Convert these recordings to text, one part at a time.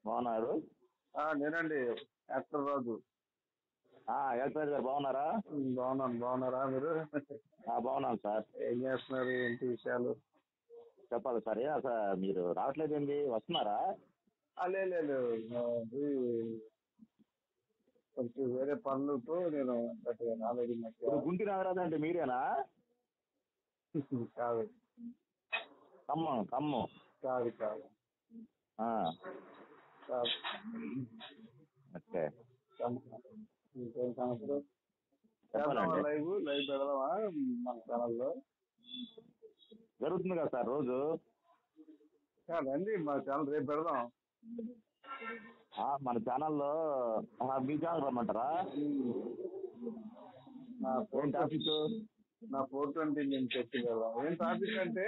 బాగున్నారు. నేనండి యాక్టర్ రాజు. ఎల్పేర్ గారు బాగున్నారా? బాగున్నారా మీరు? బాగున్నాను సార్. ఏం చేస్తున్నారు? ఏంటి విషయాలు? చెప్పాలి సార్. అసలు మీరు రావట్లేదండి, వస్తున్నారా? లేదు, ఇది కొంచెం వేరే పనులతో నేను రాలేదు. గుంటి నాగరాజు మీరేనా? కాదు ఖమ్మం. కాదు కాదు ఓకే. ఇంకేం సంవత్సరం లైవ్ పెడదామా మన ఛానల్లో? జరుగుతుంది కదా సార్ రోజు. రండి మా ఛానల్ రేపు పెడదాం. మన ఛానల్లో మీ ఛానల్ రమ్మంటారా? నా 420 నేను చెప్పి కదా. ఏం టాపిక్ అంటే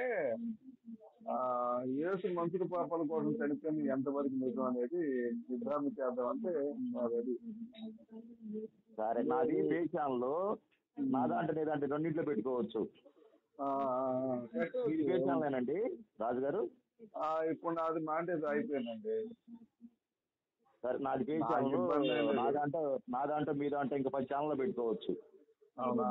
యేసు మనుషుల పాపాల కోసం చనిపోయింది ఎంతవరకు నిజం అనేది నిర్ధారణ చేద్దాం అంటే రెడీ. సరే, నాది పే ఛానల్. నా దాంట్లో లేదంటే రెండింటిలో పెట్టుకోవచ్చు. పే ఛానలేనండి రాజు గారు? ఇప్పుడు నాది మాంటేజ్ అయిపోయిందండి. సరే, నాది పే ఛానల్. నా దాంట్లో మీ దాంట్లో ఇంకా 10 ఛానల్లో పెట్టుకోవచ్చు. అవునా?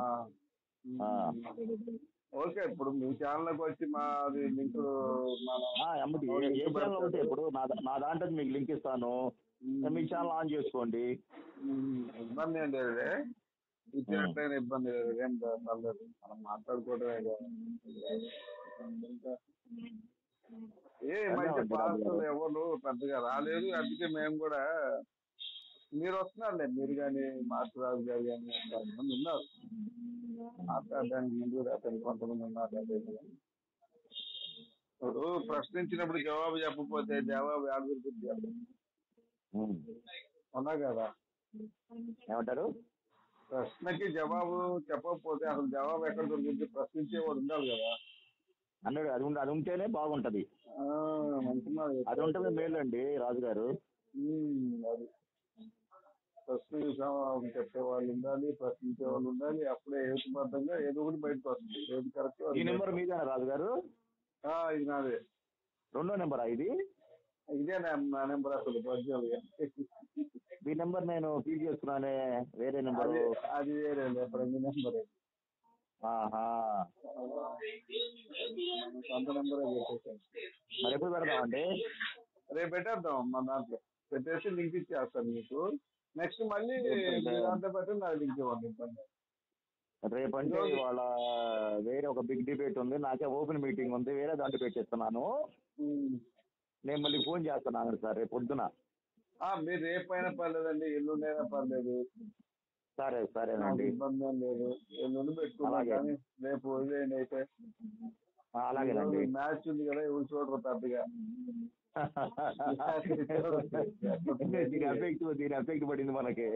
ఓకే. ఇప్పుడు మీ ఛానల్కి వచ్చి మాది లింక్ ఏ ఛానల్ ఉంటే ఇప్పుడు నా దాంట్లో మీకు లింక్ ఇస్తాను. మీ ఛానల్ ఆన్ చేసుకోండి. ఇబ్బంది ఏం లేదు, ఇచ్చినట్లయినా ఇబ్బంది లేదు. ఏం పర్లేదు, మనం మాట్లాడుకోవడమే. మంచి పాస్టర్లు ఎవరు పెద్దగా రాలేదు. అందుకే మేము కూడా మీరు వస్తున్నారులే. మీరు కానీ మాస్టర్ రాజు గారు కానీ కొంతమంది ఉన్నారు మాట్లాడడానికి. ముందు అతను కొంతమంది ఉన్నారు. ఇప్పుడు ప్రశ్నించినప్పుడు జవాబు చెప్పకపోతే జవాబు ఆడుకుంటుంది ఉన్నా కదా? ఏమంటారు? ప్రశ్నకి జవాబు చెప్పకపోతే అసలు జవాబు ఎక్కడ దొరుకుతుంది? ప్రశ్నించేవాడు ఉండాలి కదా. అన్నాడు. అది ఉంటేనే బాగుంటది. అది ఉంటేనే మేలు అండి రాజు గారు. అది ప్రశ్న చెప్పే వాళ్ళు ఉండాలి, ప్రశ్నించే వాళ్ళు ఉండాలి. అప్పుడే హేతుబద్ధంగా ఏదో ఒకటి బయటకు వస్తుంది. ఏది కరెక్ట్. ఈ నెంబర్ మీదేనా రాజు గారు? ఇది నాదే. రెండో నెంబరా ఇది? ఇదే నా నెంబర్. అసలు ఈ నెంబర్ నేను ఫీల్ చేస్తున్నానే. వేరే నెంబర్ అది వేరే నెంబర్. సొంత నెంబరే పెట్టేసాను. మరి ఎప్పుడు పెడదామండి? రేపు పెట్టేద్దాం. మన దాంట్లో పెట్టేసి లింక్ ఇచ్చేస్తాను మీకు. నెక్స్ట్ మళ్ళీ దాంట్లో పెట్టి నాకు లింక్ ఇవ్వండి. రేపు అంటే ఇవాళ వేరే ఒక బిగ్ డిబేట్ ఉంది. నాకే ఓపెన్ మీటింగ్ ఉంది. వేరే దాంట్లో పెట్టేస్తున్నాను. నేను మళ్ళీ ఫోన్ చేస్తున్నాను సార్ రేపు పొద్దున. మీరు రేపైనా పర్లేదండి, ఎల్లుండైనా పర్లేదు. సరేనండి, ఇబ్బంది ఏం లేదు. ఎల్లుండి పెట్టుకున్నాను కానీ రేపు వదిలేయండి అయితే. అలాగేనండి. మ్యాచ్ ఉంది కదా, ఎవరు చూడరు పెద్దగా. దీని ఎఫెక్ట్ పడింది మనకి.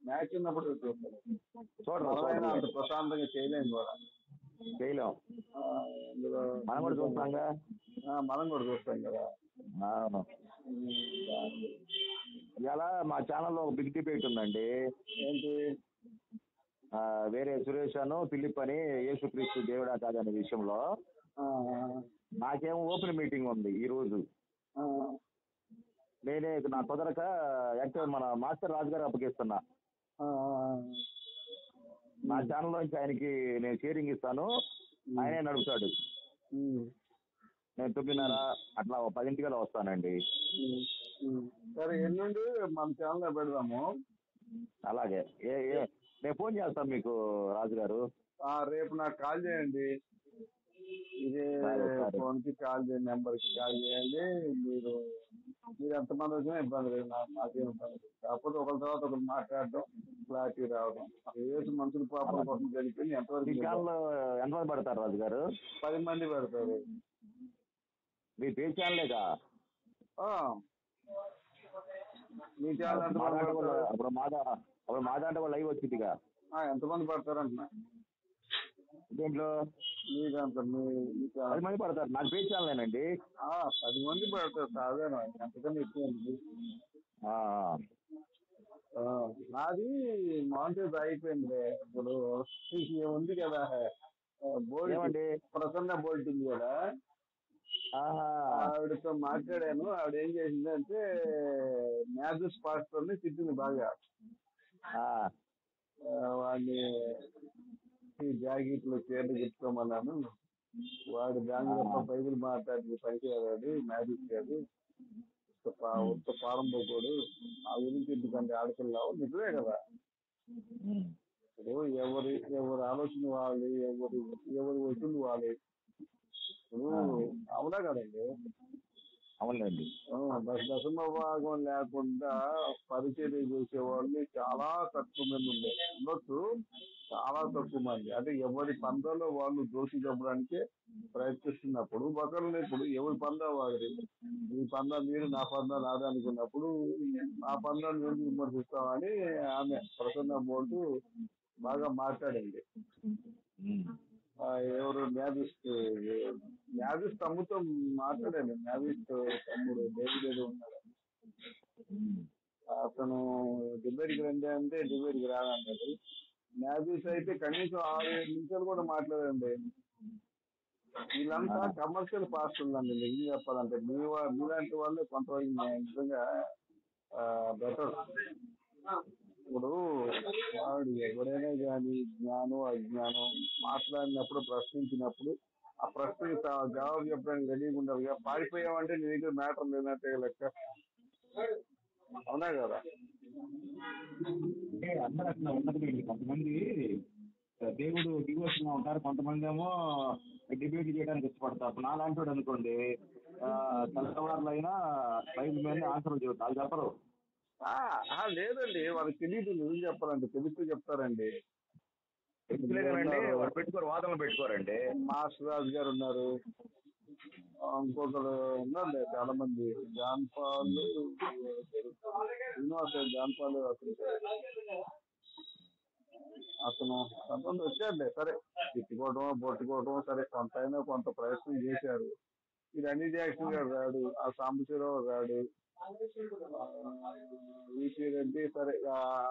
మ్యాచ్ ఉన్నప్పుడు చూడరు. అంత ప్రశాంతంగా చేయలేము కూడా. చేయలేం. మనం కూడా చూస్తాంగా. మనం కూడా చూస్తాం కదా. అవును. ఇవాళ మా ఛానల్లో ఒక బిగ్ డిబేట్ ఉందండి. ఏంటి? వేరే సురేష్ అను ఫిలిప్ అని యేసుక్రీస్తు దేవుడా కాదనే విషయంలో నాకేమో ఓపెన్ మీటింగ్ ఉంది ఈ రోజు. నేనే నా కుదరక యాక్చువల్ మన మాస్టర్ రాజు గారు అప్పగిస్తున్నా. నా ఛానల్ నుంచి ఆయనకి నేను షేరింగ్ ఇస్తాను, ఆయనే నడుపుతాడు. నేను 9:30 అట్లా 10 వస్తానండి. సరే, ఎల్లుండి మన ఛానల్ పెడదాము. అలాగే. నేను ఫోన్ చేస్తాను మీకు రాజు గారు. రేపు నాకు కాల్ చేయండి. ఇదే ఫోన్కి కాల్ చేయండి, నెంబర్కి కాల్ చేయండి. మీరు ఎంతమంది వచ్చినా ఇబ్బంది లేదు, నాకేం ఇబ్బంది లేదు. కాకపోతే ఒకరి తర్వాత ఒకరు మాట్లాడడం, క్లారిటీ రావడం. ఏసు మనుషుల పాపల కోసం జరిపింది ఎంతవరకు. ఎంతమంది పడతారు రాజు గారు? 10 మంది పడతారు. మీ పే ఛానలేగా? మీ ఛానల్ అప్పుడు మా దాంట్లో లైవ్ వచ్చిందిగా. ఎంతమంది పడతారు అంటున్నా? దీంట్లో మీ దాంట్లో 10 మంది పడతారు. నాకు పే ఛానలేనండి. 10 మంది పడతారు. సాధారణ ఎంతకన్నా ఎక్కువ ఉంది. నాది మాంటేజ్ అయిపోయింది. ఇప్పుడు ఉంది కదా బోల్ట్, ఏమండి? ప్రసన్న బోల్ట్ ఉంది కదా, ఆవిడతో మాట్లాడాను. ఆవిడ ఏం చేసిందంటే మ్యాథ్స్ పాస్టర్ని తిట్టింది బాగా. వాడిని జాకెట్లు చీరలు పెట్టుకోమన్నాను. వాడు దాని తప్ప బైబిల్ మాట్లాడి పనిచేయాలి, మ్యాథ్స్ కాదు, ఉత్త పారంభకుడు, ఆ గురించి ఎందుకంటే ఆడపిల్లావు. నిజమే కదా. ఇప్పుడు ఎవరి ఆలోచన వాళ్ళు, ఎవరి వచ్చింది వాళ్ళు. ఇప్పుడు అవునా కదండి? అవునండి. దశమ భాగం లేకుండా పరిచర్య చేసేవాళ్ళు చాలా తక్కువ మంది ఉండొచ్చు, చాలా తక్కువ మంది. అంటే ఎవరి పందాలో వాళ్ళు దోషి చెప్పడానికే ప్రయత్నిస్తున్నప్పుడు, ఒకరినప్పుడు ఎవరి పందా వాడి, ఈ పందా మీరు, నా పందా నాది అనుకున్నప్పుడు ఆ పందాన్ని ఎందుకు విమర్శిస్తామని ఆమె ప్రసన్న బోర్డు బాగా మాట్లాడింది. ఎవరు మ్యాజిస్ట్ తమ్ముతో మాట్లాడాను. మ్యాజిస్ట్ తమ్ముడు డేవిడ్ ఉన్నాడు, అతను డిబేట్కి రండి అంటే డిబేట్కి రానన్నాడు. మ్యాజిస్ట్ అయితే కనీసం 6-7 నిమిషాలు కూడా మాట్లాడండి. వీళ్ళంతా కమర్షియల్ పాస్టర్లు అండి. నిజం చెప్పాలంటే మీలాంటి వాళ్ళే కొంతవరకు నిజంగా బెటర్. ఇప్పుడు వాడు ఎవరైనా కానీ జ్ఞానం అజ్ఞానం మాట్లాడినప్పుడు, ప్రశ్నించినప్పుడు ఆ ప్రశ్నకి జవాబు చెప్పడానికి రెడీగా ఉండాలి. పారిపోయామంటే నీ దగ్గర మ్యాటర్ లేనట్టే లెక్క. అవునా కదా? అందరూ అట్లా ఉండదు. కొంతమంది దేవుడు డివోషన్ గా ఉంటారు, కొంతమంది ఏమో డిబేట్ చేయడానికి ఇష్టపడతారు. నాలాంటి అనుకోండి, తెల్లవారులు అయినా బైబిల్ మీద ఆన్సర్ చెబుతారు, చెప్పరు. లేదండి, వాళ్ళకి తెలియదు. నిజం చెప్పాలంటే తెలిస్తే చెప్తారండి. వాళ్ళు పెట్టుకోరు, వాదనలు పెట్టుకోరండి. మాస్టర్ రాజు గారు ఉన్నారు, ఇంకొకరు ఉన్నారు చాలా మంది. John Paul Srinivasa, John Paul అతను కొంతమంది వచ్చారులే. సరే, తిట్టుకోవటం పొట్టుకోవటం సరే, కొంత అయినా కొంత ప్రయత్నం చేశారు. ఇది అన్ని జాక్సన్ గారు రాడు, ఆ సాంబశివరావు రాడు, వీపీ రెడ్డి సరే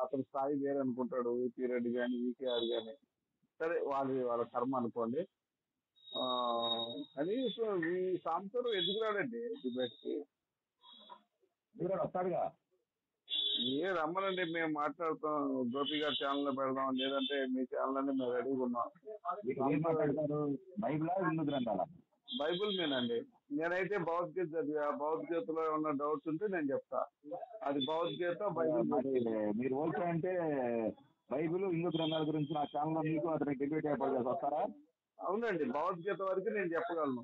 అతని స్థాయి వేరు అనుకుంటాడు. వీపీ రెడ్డి కానీ వీకేఆర్ కానీ సరే, వాళ్ళ కర్మ అనుకోండి. కనీసం ఈ సాంబశివరావు ఎందుకు రాడండి డిబేట్కి? వస్తాడుగా. రమ్మనండి, మేము మాట్లాడుతాం. గోపి గారి ఛానల్ లో పెడదాం, లేదంటే మీ ఛానల్ అని మేము రెడీగా ఉన్నాం. బైబుల్ మీనండి. నేనైతే భగవద్గీత చదివా. భగవద్గీతలో ఉన్న డౌట్స్ ఉంటే నేను చెప్తా. అది భగవద్గీత బైబుల్. మీరు ఓకే అంటే బైబిల్, హిందూ గ్రంథాల గురించి నా ఛానల్లో మీకు అతనికి డిబేట్ ఏర్పాటు చేసి వస్తారా? అవునండి, భగవద్గీత వరకు నేను చెప్పగలను.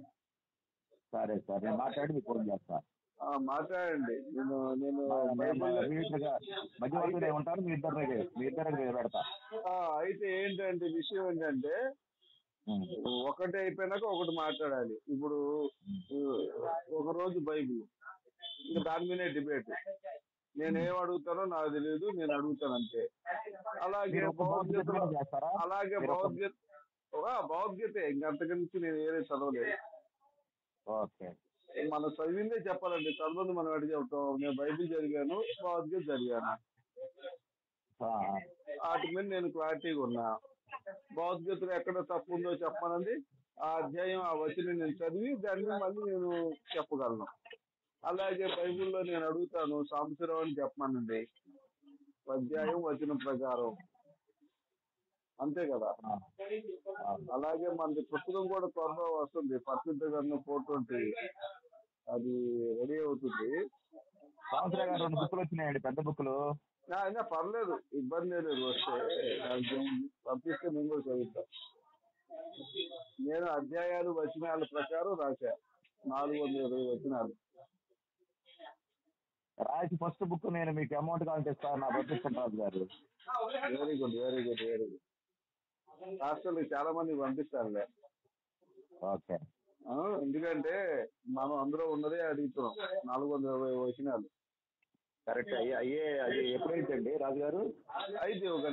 సరే సార్, నేను మాట్లాడి మీకు ఫోన్ చేస్తా. మాట్లాడండి. నేను మధ్యవర్తిలో ఉంటాను, మీ ఇద్దరికి పెడతా. అయితే ఏంటంటే విషయం ఏంటంటే, ఒకటి అయిపోయినాక ఒకటి మాట్లాడాలి. ఇప్పుడు ఒక రోజు బైబిల్, ఇంకా దాని మీదే డిబేట్. నేనేం అడుగుతానో నాకు తెలియదు, నేను అడుగుతాను అంతే. అలాగే భగవద్గీత భగవద్గీత ఇంకంతకుమించి నేను ఏదే చదవలేదు. మనం చదివిందే చెప్పాలండి. చదవదు మనం అడిగి చెప్తాం. నేను బైబిల్ చదివాను, భగవద్గీత చదివాను, వాటి మీద నేను క్లారిటీగా ఉన్నా. భగవద్గీతలో ఎక్కడ తప్పు ఉందో చెప్పానండి. ఆ అధ్యాయం, ఆ వచనం నేను చదివి దాన్ని మళ్ళీ నేను చెప్పగలను. అలాగే బైబిల్లో నేను అడుగుతాను, సాంబశివరావు అని చెప్పమనండి, అధ్యాయం వచనం ప్రకారం, అంతే కదా. అలాగే మనది పుస్తకం కూడా త్వరలో వస్తుంది, పరిశుద్ధ గ్రంథం 420, అది రెడీ అవుతుంది. సంవత్సరాలు 2 బుక్లు వచ్చినాయండి, పెద్ద బుక్లు. అయినా పర్లేదు, ఇబ్బంది లేదు. వస్తే పంపిస్తే నేను కూడా చదువుతా. నేను అధ్యాయాలు వచనాల ప్రకారం రాశా, 420 వచనాలు రాసి ఫస్ట్ బుక్ నేను మీకు అమౌంట్ కావాలంటే నా పంపిస్తాను గారు. Very good, very good, very good. రాష్ట్రాలు చాలా మంది పంపిస్తారులే. ఓకే. ఎందుకంటే మనం అందులో ఉన్నదే అడుగుతున్నాం, 420 వచనాలు. కరెక్ట్. అది ఎప్పుడైందండి రాజుగారు? అయితే ఒక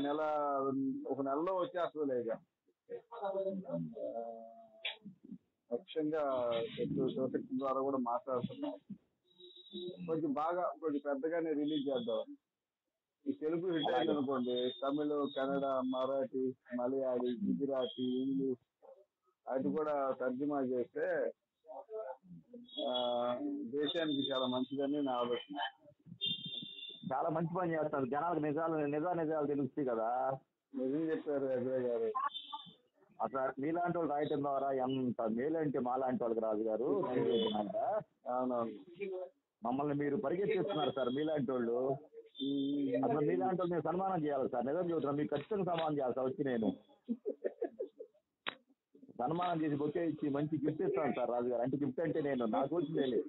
నెలలో వచ్చేస్తుంది లేక. ముఖ్యంగా శక్తి ద్వారా కూడా మాట్లాడుతున్నాం. కొంచెం పెద్దగానే రిలీజ్ చేద్దాం. ఈ తెలుగు హిట్ అయింది అనుకోండి, తమిళ, కన్నడ, మరాఠీ, మలయాళీ, గుజరాతీ, ఇంగ్లీష్ అది కూడా తర్జుమా చేస్తే దేశానికి చాలా మంచిదని నా ఆలోచన. చాలా మంచి పని చేస్తారు. జనాలకు నిజాలు తెలుస్తాయి కదా. నిజం చెప్పారు అజయ్ గారు. అట్లా మీలాంటి వాళ్ళు రాయటం ద్వారా ఎంత మేలంటే మాలాంటి వాళ్ళకి రాజు గారు. అవునవును, మమ్మల్ని మీరు పరిగెత్తిస్తున్నారు సార్ మీలాంటి వాళ్ళు. అసలు మీలాంటి వాళ్ళు నేను సన్మానం చేయాలి సార్. నిజం చెబుతున్నాను, మీకు ఖచ్చితంగా సన్మానం చేయాలి సార్. వచ్చి నేను సన్మానం చేసి బొకే ఇచ్చి మంచి గిఫ్ట్ ఇస్తాను సార్ రాజు గారు. అంటే గిఫ్ట్ అంటే నేను నాకు వచ్చింది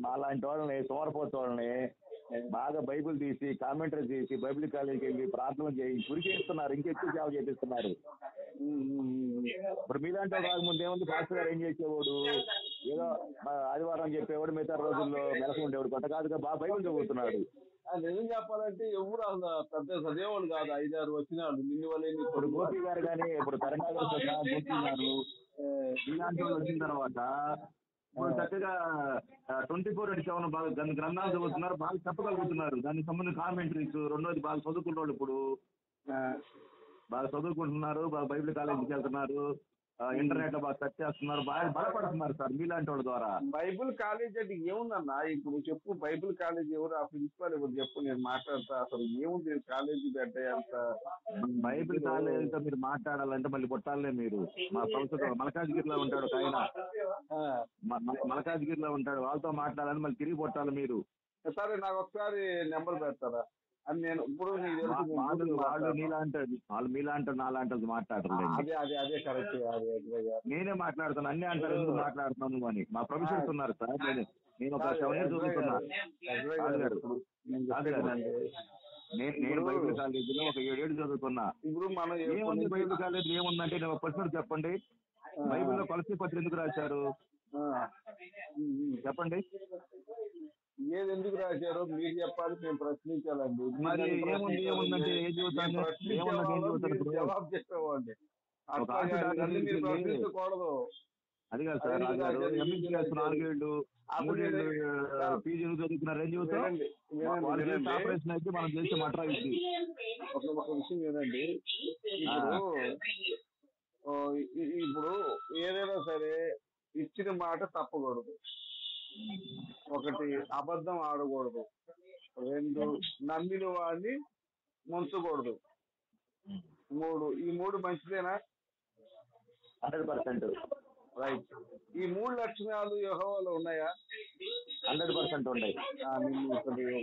మాలాంటి వాళ్ళని సోమరపోతు వాళ్ళని బాగా బైబిల్ తీసి కామెంటరీ చేసి బైబిల్ కాలేజీకి వెళ్ళి ప్రార్థన చేసి గురికేస్తున్నారు. ఇంకెక్కువ సేవ చేపిస్తున్నారు. ఇప్పుడు మీలాంటి వాళ్ళు రాకముందు ఏముంది, పాస్టర్ గారు ఏం చేసేవాడు, ఏదో ఆదివారం చెప్పేవాడు, మిగతా రోజుల్లో మెలకు ఉండేవాడు. కొత్త కాదుగా బాగా బైబిల్ చదువుతున్నాడు. నిజం చెప్పాలంటే ఎవరు పెద్ద చదివేవాళ్ళు కాదు, 5-6 వచ్చినాడు నిన్ను వల్ల. ఇప్పుడు గోపి గారు కానీ, ఇప్పుడు తరంగారు గోపి గారు ఇలాంటి వాళ్ళు వచ్చిన తర్వాత ఇప్పుడు చక్కగా 24/7 బాగా గ్రంథాలు చదువుతున్నారు, బాగా చెప్పగలుగుతున్నారు. దానికి సంబంధించిన కామెంటరీస్. రెండోది బాగా చదువుకున్న వాళ్ళు ఇప్పుడు బాగా చదువుకుంటున్నారు, బాగా బైబిల్ కాలేజీకి వెళ్తున్నారు, ఇంటర్నెట్ లో బాగా సెర్చ్ చేస్తున్నారు, బాగా బలపడుతున్నారు సార్ మీలాంటి వాళ్ళ ద్వారా. బైబిల్ కాలేజ్ అంటే ఏముందన్నా ఇప్పుడు చెప్పు. బైబిల్ కాలేజ్ ఎవరు, ఆ ప్రిన్సిపాల్ ఎవరు చెప్పు, నేను మాట్లాడతా. అసలు ఏముంది కాలేజీ అంటే అంత. బైబిల్ కాలేజీతో మీరు మాట్లాడాలంటే మళ్ళీ కొట్టాలనే మీరు. మా సంస్థతో మల్కాజ్గిరిలో ఉంటాడు ఒక ఆయన, మల్కాజ్గిరిలో ఉంటాడు, వాళ్ళతో మాట్లాడాలని మళ్ళీ తిరిగి కొట్టాలి మీరు. సరే నాకు ఒకసారి నెంబర్ పెడతారా అని. నేను ఇప్పుడు వాళ్ళు మీలాంటి నాలాంటి మాట్లాడరు. అదే కరెక్ట్. నేనే మాట్లాడుతాను, అన్ని అంటారు ఎందుకు మాట్లాడుతున్నాను అని. మా ప్రొఫెసర్స్ ఉన్నారు సార్. నేను ఒక 7 years చదువుతున్నా. నేను బైబిల్ కాలేజీలో ఒక 7 years చదువుకున్నా. ఇప్పుడు మనం ఏముంది బైబిల్ కాలేజీ ఏముందంటే, నేను ఒక ప్రశ్న చెప్పండి, బైబిల్లో కొలసీ పత్రిక ఎందుకు రాశారు చెప్పండి. ఏది ఎందుకు రాశారో మీరు చెప్పాలి, మేము ప్రశ్నించాలండి. మరి ఏముందంటే ఏం చదువుతాను, జవాబు చెప్పేవాడి ప్రశ్నించకూడదు. అది కాదు సార్ రాజు గారు. ఎంబీబీఎస్ 4 ఏళ్ళు 3 ఏళ్ళు పీజీ చదువుకున్నారు. ఏం చదువుతాం, ఆపరేషన్ అయితే మనం చేసే మట్రా ఇది. ఒక విషయం ఏదండి, ఇప్పుడు ఏదైనా సరే ఇచ్చిన మాట తప్పకూడదు. 1 అబద్ధం ఆడకూడదు. 2 నమ్మిన వాడిని ముంచకూడదు. 3 ఈ 3 మంచిదేనా? 100% రైట్. ఈ 3 లక్షణాలు యెహోవాలో ఉన్నాయా? 100% ఉన్నాయి.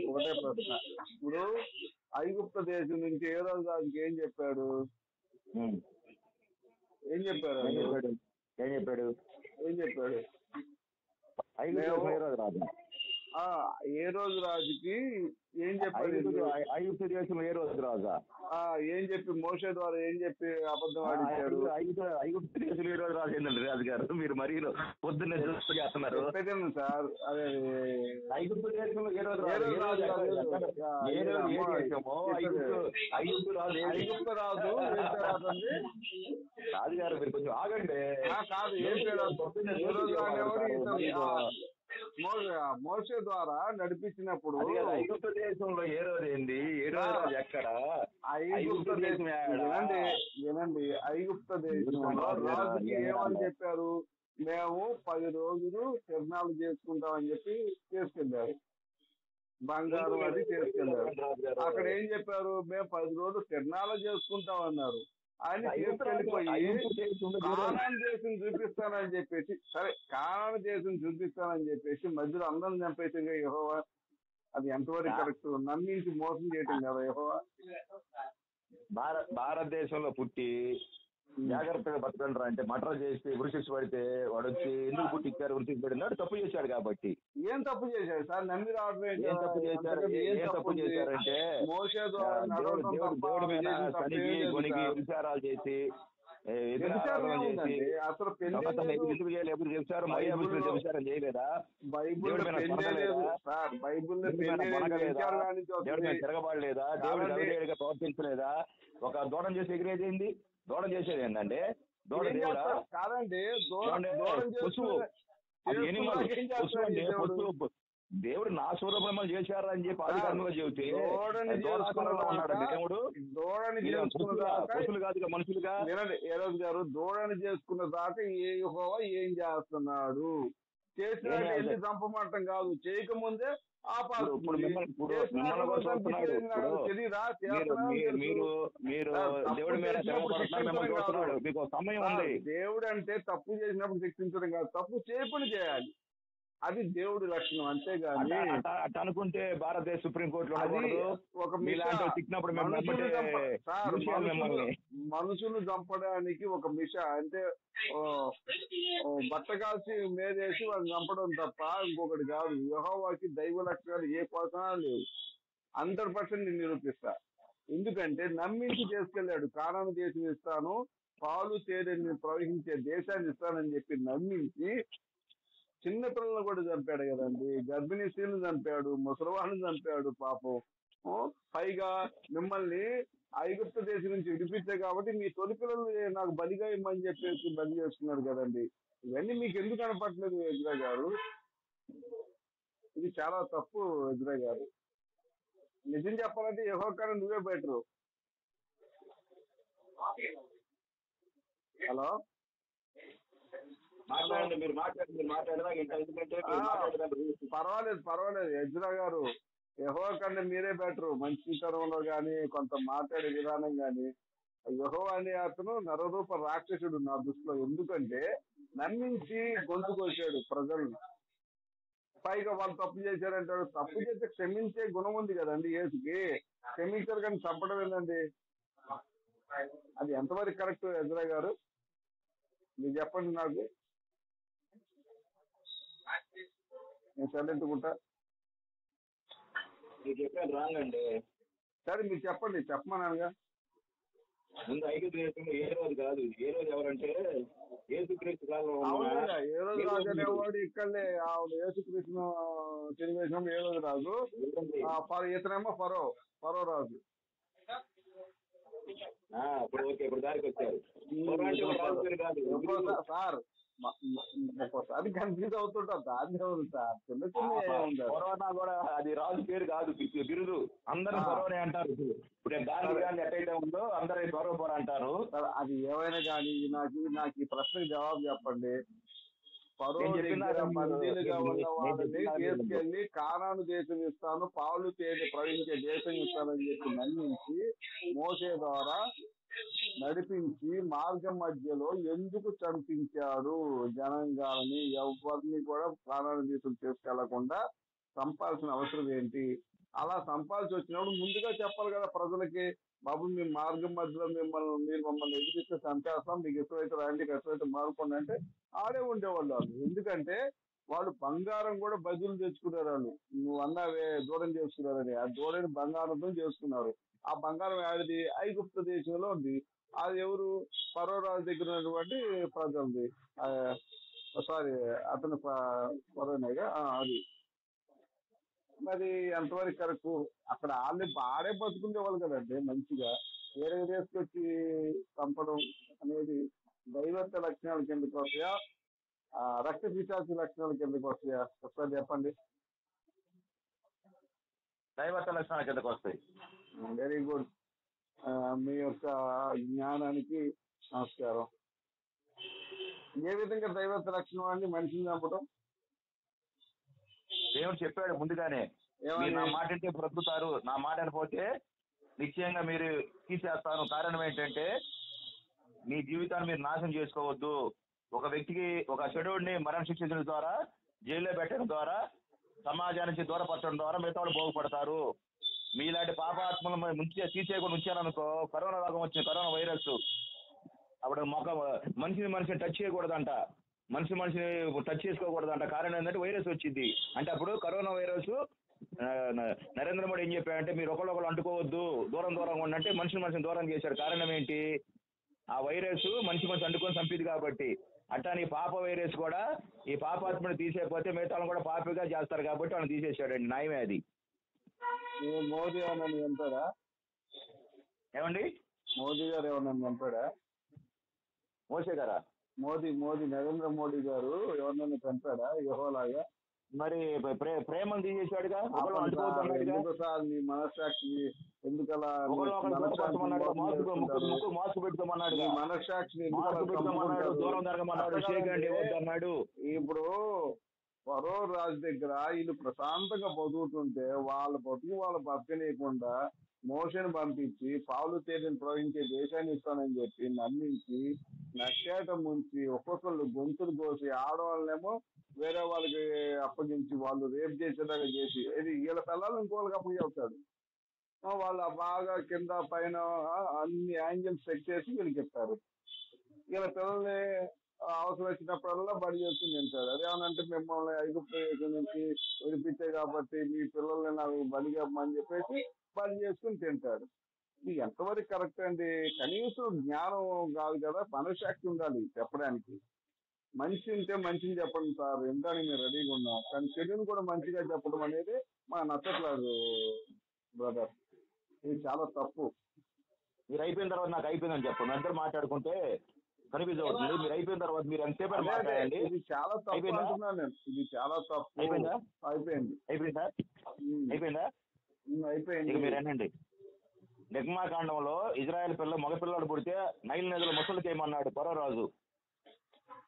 ఒకటే ప్రశ్న. ఇప్పుడు ఐగుప్త దేశం నుంచి ఏ రోజు దానికి ఏం చెప్పాడు? ఏం చెప్పాడు? ఏ రోజు రాజుకి ఏం చెప్పాడు? ఐగుప్తు దేశంలో ఏ రోజు రాజా ఏం చెప్పి మోషే ద్వారా ఏం చెప్పి అబద్ధం ఆడించాడు? ఐగుప్తు దేశంలో ఏ రోజు రాజు ఏంటండి రాజు గారు, మీరు మరీ పొద్దున్నే చేస్తున్నారు సార్. అదే ఐగుప్తు దేశంలో ఏ రోజు రాజు రాజు రాజుగారు మీరు కొంచెం ఆగండి. కాదు, ఏం మోషే ద్వారా నడిపించినప్పుడు ఐగుప్తు దేశంలో ఏ రోజు ఏంది, ఏ రోజు ఎక్కడ? ఐగుప్త దేశం వినండి. ఐగుప్త దేశంలో రాజుకి ఏమని చెప్పారు? మేము 10 రోజులు తిరణాలు చేసుకుంటామని చెప్పి చేసుకెళ్ళారు. బంగారం అది చేసుకెళ్ళారు. అక్కడ ఏం చెప్పారు? మేము 10 రోజులు తిరణాలు చేసుకుంటాం అన్నారు. ఆయన తీసుకెళ్ళిపోయి కానాన్ దేశం చూపిస్తానని చెప్పేసి, సరే కానాన్ దేశం చూపిస్తానని చెప్పేసి మధ్యలో అందరం చంపేసి యెహోవా, అది ఎంతవరకు కరెక్ట్? నమ్మించి మోసం చేయటం కదా యెహోవా. భారతదేశంలో పుట్టి జాగ్రత్తగా బతకండి అంటే మటర్ చేసి ఉరిశిక్ష పడితే వాడు వచ్చి ఎందుకు పుట్టించారు, ఉరిశిక్ష పడినాడు, తప్పు చేశాడు కాబట్టి. ఏం తప్పు చేశాడు సార్? నమ్మి రావడం ఏం తప్పు చేశారంటే దేవుడి మీద సనికి కొనికి విచారాలు చేసి అసలు ఎందుకు చేయలేదు? చెప్తారు విచారం చేయలేదా? తిరగబడలేదా? దేవుడు అవిధేయుడిగా ప్రవర్తించలేదా? ఒక దూరం చేసి ఎగిరేదేంది? దూరం చేసేది ఏంటంటే దూడ దేవుడా కాదండి, పశువు. అది ఎనిమల్. పశువు అంటే దేవుడు నా స్వరూపం చేశారు అని చెప్పి అధికారంగా చెబితే ఉన్నాడు దేవుడు. దూడని పశువులు కాదుగా, మనుషులుగా. ఏ రోజు గారు దూడని చేసుకున్న దాకా ఏ యెహోవా ఏం చేస్తున్నాడు? చేసిన ఎన్ని చంపమంటం కాదు, చేయకముందే ఇప్పుడు మీరు దేవుడి మీద మీకు సమయం ఉంది. దేవుడు అంటే తప్పు చేసినప్పుడు శిక్షించడం కాదు, తప్పు చేయకుండా చేయాలి. అది దేవుడి లక్షణం, అంతేగాని అట్లా అనుకుంటే భారతదేశ సుప్రీంకోర్టులో ఒక మనుషులు చంపడానికి ఒక మిష అంటే బట్ట కాల్చి మేదేసి వాళ్ళని చంపడం తప్ప ఇంకొకటి కాదు. యెహోవాకి దైవ లక్షణాలు ఏ కోసమా లేవు. 100% నేను నిరూపిస్తా. ఎందుకంటే నమ్మించి చేసుకెళ్ళాడు. కానాను దేశం ఇస్తాను, పాలు తేనెని ప్రవహించే దేశాన్ని ఇస్తానని చెప్పి నమ్మించి చిన్న పిల్లలను కూడా చంపాడు కదండి. గర్భిణీ స్త్రీలను చంపాడు, ముసలివాళ్ళని చంపాడు పాపం. పైగా మిమ్మల్ని ఐగుప్తు దేశం నుంచి విడిపించే కాబట్టి మీ తొలి పిల్లలు నాకు బలిగా ఇమ్మని చెప్పేసి బలి చేస్తున్నారు కదండి. ఇవన్నీ మీకు ఎందుకు కనపట్లేదు ఎజ్రా గారు? ఇది చాలా తప్పు ఎజ్రా గారు. నిజం చెప్పాలంటే యెహోవాకన్నా నువ్వే బెటరు. హలో, పర్వాలేదు ఎజ్రా గారు, యెహోవా కన్నా మీరే బెటరు. మంచితనంలో గాని కొంత మాట్లాడే విధానం గాని. యెహోవా అనే అతను నరరూప రాక్షసుడు నా దృష్టిలో. ఎందుకంటే నమ్మించి గొంతు కోసాడు ప్రజలను. పైగా వాళ్ళు తప్పు చేశారంటాడు. తప్పు చేస్తే క్షమించే గుణం ఉంది కదండి యేసుకి. క్షమించారు కానీ చంపడం ఏందండి? అది ఎంతవరకు కరెక్ట్ ఎజ్రా గారు? మీరు చెప్పండి నాకు. నేను సైలెంట్కుంటా. మీరు చెప్పారు రాంగ్ అండి. సరే మీరు చెప్పండి, చెప్పమన్నానుగా. ముందు ఐగుప్తు దేశంలో ఏ రోజు కాదు, ఏ రోజు ఎవరంటే యేసుక్రీస్తు కాలంలో ఏ రోజు రాజు అనేవాడు ఇక్కడలే. యేసుక్రీస్తును తెలివేసినప్పుడు ఏ రోజు రాజు, ఇతనేమో ఫరో రాజు. ఇప్పుడు దారికి వచ్చారు సార్. అది కన్ఫ్యూజ్ అవుతుంటారు. దాన్ని ఎవరు సార్? చిన్న కరోనా కూడా అది రాజు పేరు కాదు, బిరుదు. అందరూ కరోనా అంటారు. ఇప్పుడు గాంధీ గాంధీ ఎట్లయితే ఉందో అందరూ కరోనా అంటారు. అది ఏమైనా కానీ నాకు ఈ ప్రశ్నకు జవాబు చెప్పండి. మందిలుగా ఉన్న వాళ్ళని తీసుకెళ్లి కానాను దేశం ఇస్తాను, పాలు తేనె ప్రవహించే దేశం ఇస్తానని చెప్పి నమ్మించి మోసే ద్వారా నడిపించి మార్గం మధ్యలో ఎందుకు చంపించాడు? జనాంగాలని ఎవరిని కూడా కానాను దేశం తీసుకెళ్లకుండా చంపాల్సిన అవసరం ఏంటి? అలా చంపాల్సి వచ్చినప్పుడు ముందుగా చెప్పాలి కదా ప్రజలకి, బాబు మీ మార్గం మధ్యలో మీరు మమ్మల్ని ఎదిగిస్తే చంపేస్తాం, మీకు ఎప్పుడైతే రాండి ఎప్పుడైతే మారుకోండి అంటే ఆడే ఉండేవాళ్ళు వాళ్ళు. ఎందుకంటే వాళ్ళు బంగారం కూడా బదులు తెచ్చుకున్నారు. వాళ్ళు నువ్వు అన్నావే దూరం చేసుకున్నారని, ఆ దూడని బంగారంతో చేసుకున్నారు. ఆ బంగారం ఆడిది ఐగుప్తు దేశంలో ఉంది. అది ఎవరు? ఫరో రాజు దగ్గర ఉన్నటువంటి ప్రజలది. సారీ, అతను ఫరోనేగా. అది మరి ఎంతవరకు కరెక్ట్? అక్కడ ఆడే బతుకుండేవాళ్ళు కదండి మంచిగా. వేరే తీసుకొచ్చి చంపడం అనేది దైవత్వ లక్షణాల కిందకి వస్తాయా, రక్త పిశాచి లక్షణాల కిందకి వస్తాయా? ఒకసారి చెప్పండి. దైవత్వ లక్షణాల కిందకి వస్తాయి. Very good. మీ యొక్క జ్ఞానానికి నమస్కారం. ఏ విధంగా దైవత్వ లక్షణం అండి మనిషిని చంపడం? దేవుడు చెప్పాడు ముందుగానే, నా మాట అంటే బ్రతుకుతారు, నా మాట అనిపోతే నిశ్చయంగా మీరు తీసేస్తాను. కారణం ఏంటంటే మీ జీవితాన్ని మీరు నాశనం చేసుకోవద్దు. ఒక వ్యక్తికి ఒక చెడుని మరణ శిక్షించడం ద్వారా, జైల్లో పెట్టడం ద్వారా, సమాజానికి దూరపరచడం ద్వారా మిగతా వాళ్ళు బాగుపడతారు. మీలాంటి పాపాత్మలు తీసేయకుండా ఉంచారనుకో, కరోనా రోగం వచ్చింది, కరోనా వైరస్. అప్పుడు మనిషిని టచ్ చేయకూడదంట, మనిషిని టచ్ చేసుకోకూడదంట. కారణం ఏంటంటే వైరస్ వచ్చింది అంటే. అప్పుడు కరోనా వైరస్ నరేంద్ర మోడీ ఏం చెప్పాడంటే మీరు ఒకళ్ళు అంటుకోవద్దు, దూరంగా ఉండంటే మనిషిని దూరం చేశారు. కారణం ఏంటి? ఆ వైరస్ మనిషి అంటుకొని చంపిది కాబట్టి. అట్లా పాప వైరస్ కూడా ఈ పాపాత్మని తీసేయకపోతే మిగతా కూడా పాపిగా చేస్తారు కాబట్టి వాళ్ళని తీసేశాడండి. న్యాయమే అది. మోదీ ఏమన్నా చంపాడా? ఏమండి? మోదీ గారు ఏమన్నా చంపాడా? మోసే గారా? మోదీ నరేంద్ర మోడీ గారు ఎవరినైనా చంపాడా యెహోవాలాగా? మరి ప్రేమను తీసేసాడుగా, ఒకరు ఆపండి సార్, అంటుకోవద్దన్నాడుగా, ఎందుకు సార్ మీ మనస్సాక్షి ఎందుకలా ఒకరు ఒకరు దూరపరచమన్నాడుగా, మాస్క్ పెట్టుకోమన్నాడుగా, మీ మనస్సాక్షిని ఎందుకు మాస్క్ అలా పెట్టుకోమన్నాడు, చంపుకుంటారు? దూరం జరగమన్నాడు, అట్లా షేక్ హ్యాండ్ కాదండి. ఇవ్వద్దన్నాడు. ఇప్పుడు ఫరో రాజు దగ్గర వీళ్ళు ప్రశాంతంగా బతుకుతుంటే వాళ్ళ బతుకు వాళ్ళు బతకలేకుండా మోషన్ పంపించి పాలు తేలిని ప్రవహించే దేశాన్ని ఇస్తానని చెప్పి నమ్మించి నక్కేట ముంచి ఒక్కొక్కళ్ళు గొంతులు కోసి ఆడవాళ్ళనేమో వేరే వాళ్ళకి అప్పగించి వాళ్ళు రేపు చేసేలాగా చేసి ఇది వీళ్ళ పిల్లలు ఇంకోళ్ళకి అప్పగిస్తాడు. వాళ్ళు బాగా కింద పైన అన్ని యాంగిల్స్ సెట్ చేసి వీళ్ళకి చెప్తారు. వీళ్ళ పిల్లల్ని అవసరం వచ్చినప్పుడల్లా బడి చేసుకుని తింటాడు. అదేమనంటే మిమ్మల్ని ఐగుప్తు దేశం నుంచి విడిపించాయి కాబట్టి మీ పిల్లల్ని నాకు బలిగా అని చెప్పేసి బలి చేసుకుని తింటాడు. ఇది ఎంతవరకు కరెక్ట్ అండి? కనీసం జ్ఞానం కాదు కదా, మనశ్శాక్తి ఉండాలి చెప్పడానికి. మంచి ఉంటే మంచిని చెప్పండి సార్, వినడానికి మేము రెడీగా ఉన్నాం. కానీ చెడుని కూడా మంచిగా చెప్పడం అనేది మాకు నచ్చట్లేదు బ్రదర్. ఇది చాలా తప్పు. మీరు అయిపోయిన తర్వాత నాకు అయిపోయిందని చెప్పండి, అందరూ మాట్లాడుకుంటే కనిపించవుతుంది. మీరు అయిపోయిన తర్వాత మీరు ఎంతసేపు మాట్లాడండి. ఇది చాలా తప్పు అంటున్నాను నేను. ఇది చాలా తప్పు. అయిపోయిందా? అయిపోయింది. అయిపోయిందా? అయిపోయిందా? అయిపోయింది. మీరు అనండి. నిర్మాకాండంలో ఇజ్రాయెల్ మగపిల్లడు పుడితే నైల్ నదిలో మొసలికేయమన్నాడు ఫరో రాజు.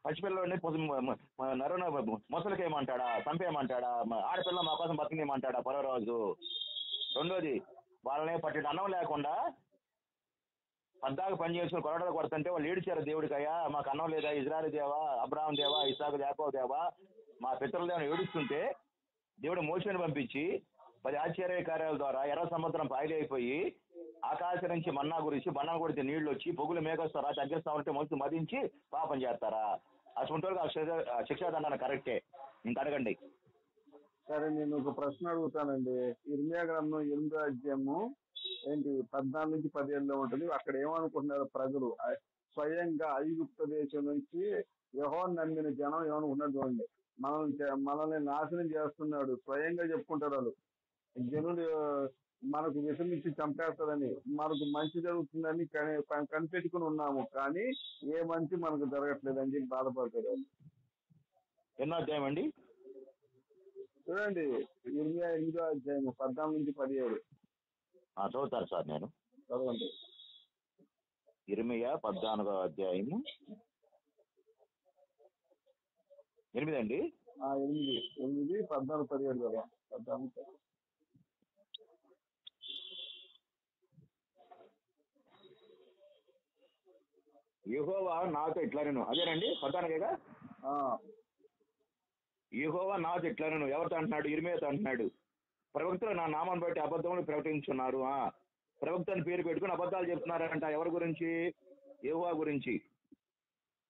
పసిపిల్లడిని నరున మొసలికేయమంటాడా, చంపేయమంటాడా? ఆడపిల్ల మా కోసం బతికేయమంటాడా ఫరో రాజు? రెండోది, వాళ్ళని పట్టెడు అన్నం లేకుండా పద్దాకు పని చేసుకుని కొరడలు కొడుతుంటే వాళ్ళు ఏడిచారు దేవుడికయ్యా, మాకు అన్నం లేదా, ఇజ్రాయెల్ దేవా, అబ్రాహం దేవా, ఇస్సాకు యాకోబు దేవా, మా పితరుల దేవని ఏడుస్తుంటే దేవుడు మోషేని పంపించి 10 ఆశ్చర్య కార్యాల ద్వారా ఎర్ర సముద్రం పాయలైపోయి ఆకాశం నుంచి మన్నా గురించి మన్నా కొడితే నీళ్లు వచ్చి పొగులు మేఘొస్తారా తగ్గిస్తా ఉంటే మనసు మదించి పాపం చేస్తారా? అటువంటి వాళ్ళకి శిక్షాదండన కరెక్టే. ఇంక అడగండి. సరే, నేను ఒక ప్రశ్న అడుగుతానండి. ఇర్మియా గ్రంథం 8వ అధ్యాయము 14 నుంచి 17 ఉంటుంది. అక్కడ ఏమనుకుంటున్నారు ప్రజలు? స్వయంగా ఐగుప్తు దేశం నుంచి యెహోవాను నమ్మిన జనం ఏమనుకుంటున్నారు చూడండి. మనల్ని నాశనం చేస్తున్నాడు స్వయంగా చెప్పుకుంటారు వాళ్ళు. జనులు మనకు విషమిచ్చి చంపేస్తారని, మనకు మంచి జరుగుతుందని కనిపెట్టుకుని ఉన్నాము, కానీ ఏ మంచి మనకు జరగట్లేదని చెప్పి బాధపడతారు వాళ్ళు. ఎన్నో అధ్యాయం అండి? చూడండి, ఇర్మియా 8వ అధ్యాయం 14 నుంచి 17. చదువుతారు సార్, నేను చదవండి. ఇర్మియా 14వ అధ్యాయము 8 అండి. 8, 14, 17 కదా. 14. యెహోవా నాతో ఇట్లా నేను, అదేనండి 14గా. యెహోవా నాతో ఇట్లా నేను ఎవరితో అంటున్నాడు? ఇర్మియాతో అంటున్నాడు. ప్రవక్తలు నా నామాన్ని బట్టి అబద్ధములు ప్రకటించున్నారు. ప్రవక్తని పేరు పెట్టుకుని అబద్ధాలు చెప్తున్నారంట. ఎవరి గురించి? యెహోవా గురించి.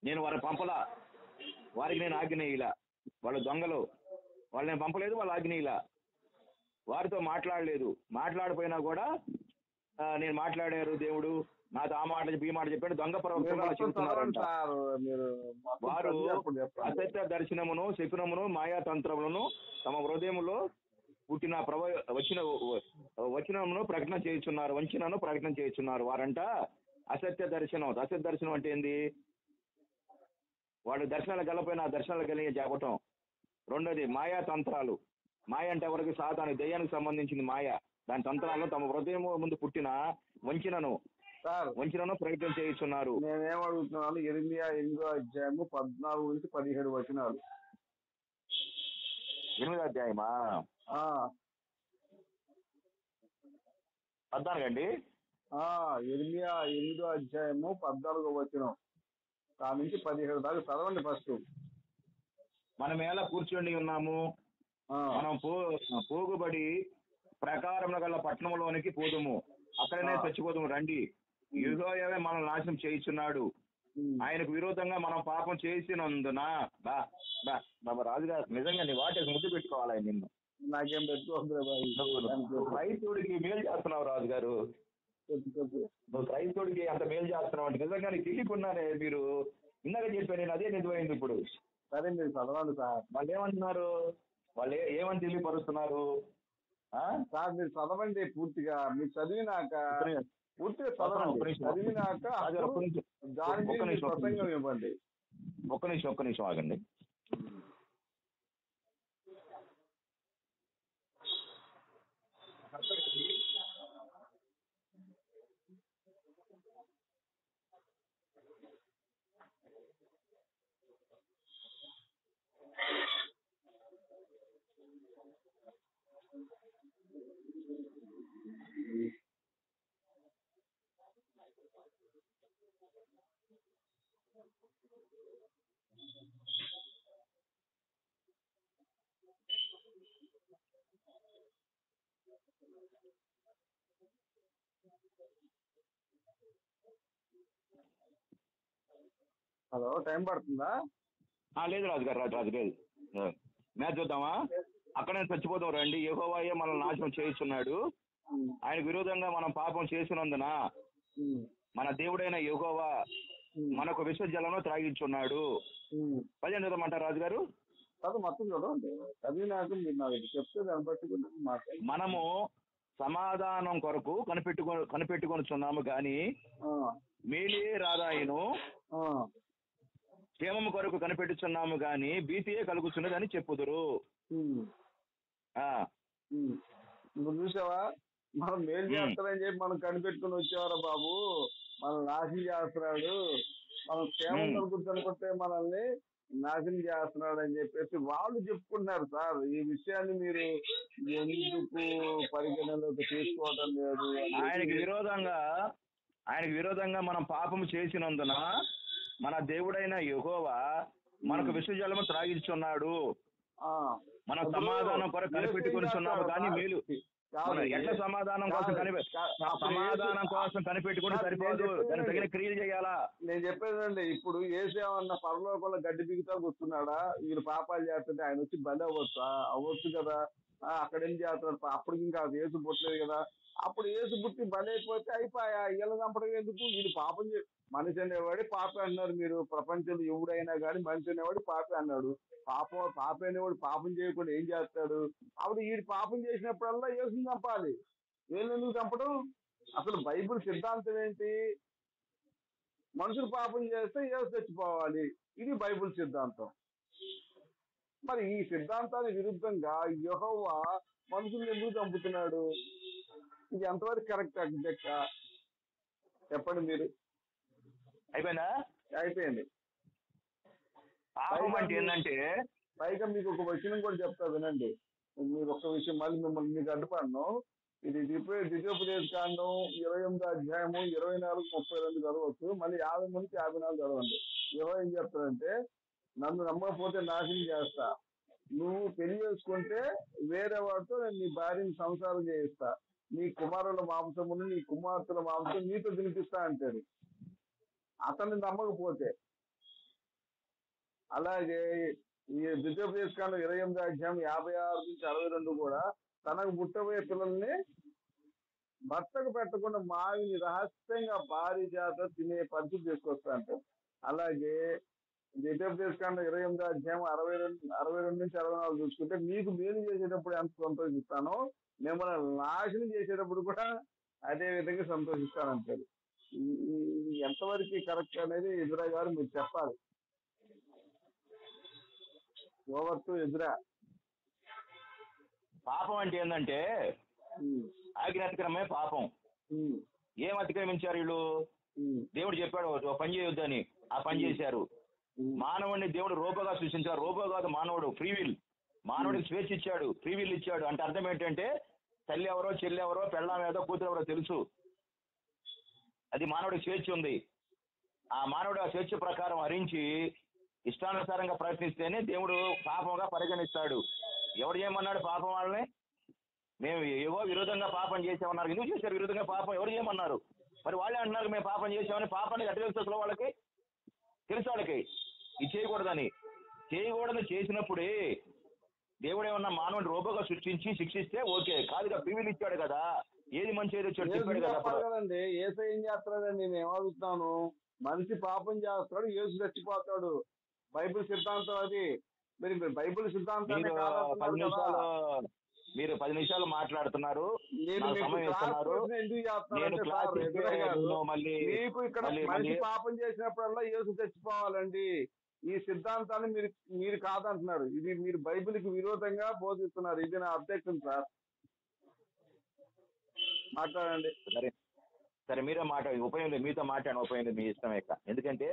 నేను వారిని పంపలా, వారికి నేను ఆజ్ఞేయులా. వాళ్ళు దొంగలు, వాళ్ళు నేను పంపలేదు, వాళ్ళు ఆజ్ఞేయులా. వారితో మాట్లాడలేదు, మాట్లాడిపోయినా కూడా నేను మాట్లాడారు దేవుడు నాతో ఆ మాట చెప్పి ఈ మాట చెప్పాడు. దొంగ ప్రవక్తలు చెబుతున్నారంట. వారు అసత్య దర్శనమును, శకునమును, మాయాతంత్రములను తమ హృదయములో పుట్టిన వచనమును ప్రకటన చేస్తున్నారు, వంచనను ప్రకటన చేస్తున్నారు. వారంట అసత్య దర్శనం. అసత్య దర్శనం అంటే ఏంది? వాళ్ళు దర్శనాలు గెలపోయిన దర్శనాలు కలిగి చెప్పటం. రెండోది మాయా తంత్రాలు. మాయ అంటే ఎవరికి? సాతాను, దెయ్యానికి సంబంధించింది మాయ. దాని తంత్రాలను తమ హృదయం ముందు పుట్టిన వంచనను ప్రకటన చేస్తున్నారు. నేనేమడుగుతున్నాను? ఇర్మియా 8వ అధ్యాయము 14 నుంచి 17 వచనాలు. 8వ అధ్యాయమా? 14 అండి. ఇర్మియా 8వ అధ్యాయము 14వ వచనం దాని నుంచి 17 దాకా చదవండి ఫస్ట్. మనం ఎలా కూర్చొని ఉన్నాము? మనం పోగుబడి ప్రకారం గల పట్టణంలోనికి పోదుము, అక్కడనే చచ్చిపోదుము రండి. యెహోవాయే మనల్ని నాశనం చేయిస్తున్నాడు. ఆయనకు విరోధంగా మనం పాపం చేసినందున రాజుగారు నిజంగా నీ వాటి ముద్దు పెట్టుకోవాలి. నిన్ను నాకేం పెట్టుకోవద్దు. క్రైస్తవుడికి మేలు చేస్తున్నావు రాజుగారు. నువ్వు క్రైస్తవుడికి అంత మేలు చేస్తున్నావు అంటే నిజంగా నీకు తెలియకున్నానే. మీరు ఇందాక చెప్పాను, నేను అదే నిజమైంది ఇప్పుడు. సరే, మీరు చదవండి సార్. వాళ్ళు ఏమంటున్నారు? వాళ్ళు ఏమని తెలియపరుస్తున్నారు? సార్ మీరు చదవండి పూర్తిగా. మీరు చదివినాక పూర్తిగా చదవండి. చదివినాక దాని మీద ప్రసంగం ఇవ్వండి. ఒక్క నిమిషం ఆగండి. హలో, టైం పడుతుందా? లేదు రాజుగారు, రాజు లేదు. మ్యాచ్ చూద్దామా? అక్కడే చచ్చిపోతాం రండి. యెహోవాయే మనల్ని నాశనం చేయిస్తున్నాడు. ఆయనకు విరోధంగా మనం పాపం చేసినందున మన దేవుడైన యెహోవా మనకు విశ్వజలను త్రాగించున్నాడు. 10 చదవమంటారు రాజుగారు? మొత్తం చదవండి. చదివినాక మీరు నాకు చెప్తే దాన్ని బట్టి మనము సమాధానం కొరకు కనిపెట్టుకొనిచున్నాము గాని మేలే రాదాయను, క్షేమము కొరకు కనిపెట్టుచున్నాము గాని భీతియే కలుగుతున్నదని చెప్పుదురు. నువ్వు చూసావా, మనం మేలు చేస్తారని చెప్పి మనం కనిపెట్టుకుని వచ్చేవారా బాబు, మనం నాశనం చేస్తున్నాడు, మనం క్షేమం కలుగుతుంది అనుకుంటే మనల్ని నాశనం చేస్తున్నాడు అని చెప్పేసి వాళ్ళు చెప్పుకుంటున్నారు. సార్, ఈ విషయాన్ని మీరు ఎందుకు పరిగణలోకి తీసుకోవడం లేదు? ఆయనకి విరోధంగా మనం పాపము చేసినందున మన దేవుడైన యెహోవా మనకు విశ్వజలము త్రాగించున్నాడు. మనం సమాధానం కొరకు కనిపెట్టుకుంటున్నాము కానీ మేలు ఎట్లా సమాధానం కోసం కనిపెట్టుకుంటే సరిపోదు, దానికి తగిన క్రియలు చేయాలా? నేను చెప్పేదండి, ఇప్పుడు ఏసేమన్నా పరలోకంలో గడ్డి బిగుతా కూర్చున్నాడా? వీళ్ళు పాపాలు చేస్తుంటే ఆయన వచ్చి బలి అవ్వచ్చు కదా. అక్కడ ఏం చేస్తున్నారు? అప్పుడు ఇంకా ఏసు పుట్టలేదు కదా. అప్పుడు ఏసు పుట్టి బలి అయిపోతే అయిపోయా, వీళ్ళ చంపడం ఎందుకు? వీళ్ళు పాపం మనిషి అనేవాడి పాపే అన్నారు మీరు. ప్రపంచంలో ఎవడైనా కానీ మనిషి అనేవాడు పాపే అన్నాడు. పాప అనేవాడు పాపం చేయకుండా ఏం చేస్తాడు? అప్పుడు వీడు పాపం చేసినప్పుడల్లా యేసుని చంపాలి. వీళ్ళు ఎందుకు చంపడం? అసలు బైబిల్ సిద్ధాంతం ఏంటి? మనుషులు పాపం చేస్తే యేసు చచ్చిపోవాలి. ఇది బైబిల్ సిద్ధాంతం. మరి ఈ సిద్ధాంతానికి విరుద్ధంగా యెహోవా మనుషుల్ని ఎందుకు చంపుతున్నాడు? ఇది ఎంతవరకు కరెక్ట్ అధ్యక్ష? చెప్పండి మీరు. అయిపోయింది. పైగా మీకు ఒక విషయం కూడా చెప్తా వినండి. మీరు ఒక్క విషయం మళ్ళీ మిమ్మల్ని మీకు అడ్డుపడను. ఇది ద్వితీయోపదేశ కాండం 28వ అధ్యాయము 24-32 చదవచ్చు. మళ్ళీ 50 నుంచి 54 చదవండి. ఎవరు ఏం చెప్తారంటే, నన్ను నమ్మకపోతే నాశనం చేస్తా, నువ్వు పెళ్లి చేసుకుంటే వేరే వాడితో నేను నీ భార్యని సంసారం చేయిస్తా, నీ కుమారుల మాంసమును నీ కుమార్తెల మాంసం నీతో తినిపిస్తా అంటాడు అతన్ని నమ్మకపోతే. అలాగే ఈ ద్వితీయోపదేశ కాండం 28వ అధ్యాయం 56-62 కూడా తనకు పుట్టబోయే పిల్లల్ని భర్తకు పెట్టకుండా మావిని రహస్యంగా భార్య చేత తినే పరిస్థితి తీసుకొస్తా అంటారు. అలాగే ద్వితీయోపదేశ కాండం 28వ అధ్యాయం 62-64 చూసుకుంటే, మీకు మేలు చేసేటప్పుడు ఎంత సంతోషిస్తానో మిమ్మల్ని నాశనం చేసేటప్పుడు కూడా అదే విధంగా సంతోషిస్తానంటారు. ఎంతవరకు కరెక్ట్ అనేది ఎదురా గారు మీరు చెప్పాలి. ఓవర్ టు ఎదురా. పాపం అంటే ఏంటంటే ఆజ్ఞ అతిక్రమే పాపం. ఏం అతిక్రమించారు వీళ్ళు? దేవుడు చెప్పాడు ఒక పని చేయొద్దని, ఆ పని చేశారు. మానవుడిని దేవుడు రోబోగా సృష్టించాడు. రోబో కాదు మానవుడు, ఫ్రీ విల్. మానవుడికి స్వేచ్ఛ ఇచ్చాడు, ఫ్రీ విల్ ఇచ్చాడు. అంటే అర్థం ఏంటంటే తల్లి ఎవరో చెల్లి ఎవరో పెళ్ళాం ఏదో కూతురు ఎవరో తెలుసు. అది మానవుడికి స్వేచ్ఛ ఉంది. ఆ మానవుడు ఆ స్వేచ్ఛ ప్రకారం హరించి ఇష్టానుసారంగా ప్రయత్నిస్తేనే దేవుడు పాపంగా పరిగణిస్తాడు. ఎవడు చేయమన్నాడు పాపం? వాళ్ళని మేము ఏవో విరోధంగా పాపం చేసామన్నారు. ఎందుకు చేశారు విరోధంగా పాపం? ఎవరు చేయమన్నారు? మరి వాళ్ళే అంటున్నారు మేము పాపం చేసామని. పాపానికి అటు తెలుసు వాళ్ళకి, తెలుసు వాళ్ళకి ఇది చేయకూడదని. చేయకూడదని చేసినప్పుడే దేవుడు ఏమన్నా మానవుని రోబోగా సృష్టించి శిక్షిస్తే ఓకే. కాదుగా ప్రివిల్ ఇచ్చాడు కదా, ఏది మంచి ఏదో చెప్పాడు కదండి. ఏసు ఏం చేస్తాడండి? నేను ఏమడుగుతాను, మనిషి పాపం చేస్తాడు, యేసు చచ్చిపోతాడు. బైబిల్ సిద్ధాంతం అది. మీరు బైబిల్ సిద్ధాంతాన్ని మీరు 10 నిమిషాలు మాట్లాడుతున్నారు. మీకు ఇక్కడ మనిషి పాపం చేసినప్పుడల్లా యేసు చచ్చిపోవాలండి. ఈ సిద్ధాంతాన్ని మీరు కాదంటున్నారు. ఇది మీరు బైబిల్కి విరోధంగా బోధిస్తున్నారు. ఇది నా అబ్జెక్షన్ సార్. మాట్లాడండి. సరే మీరే మాట్లాడండి, ఉపయోగం లేదు. మీతో మాట్లాడండి, ఉపయోగం లేదు, మీ ఇష్టం. ఎందుకంటే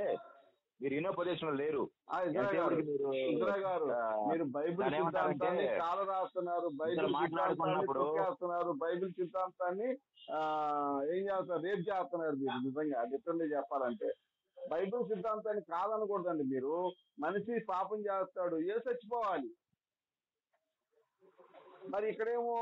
మీరు ఇన్నోపదేశంలో లేరు. మీరు బైబిల్ సిద్ధాంతాన్ని కాల రాస్తున్నారు, బైబిల్ మాట్లాడుకున్నప్పుడు బైబిల్ సిద్ధాంతాన్ని ఏం చేస్తారు, రేపు చేస్తున్నారు మీరు. నిజంగా లిటరల్లీ చెప్పాలంటే బైబిల్ సిద్ధాంతాన్ని కాదనకూడదండి. మీరు మనిషి పాపం చేస్తాడు, ఏ చచ్చిపోవాలి. మరి ఇక్కడేమో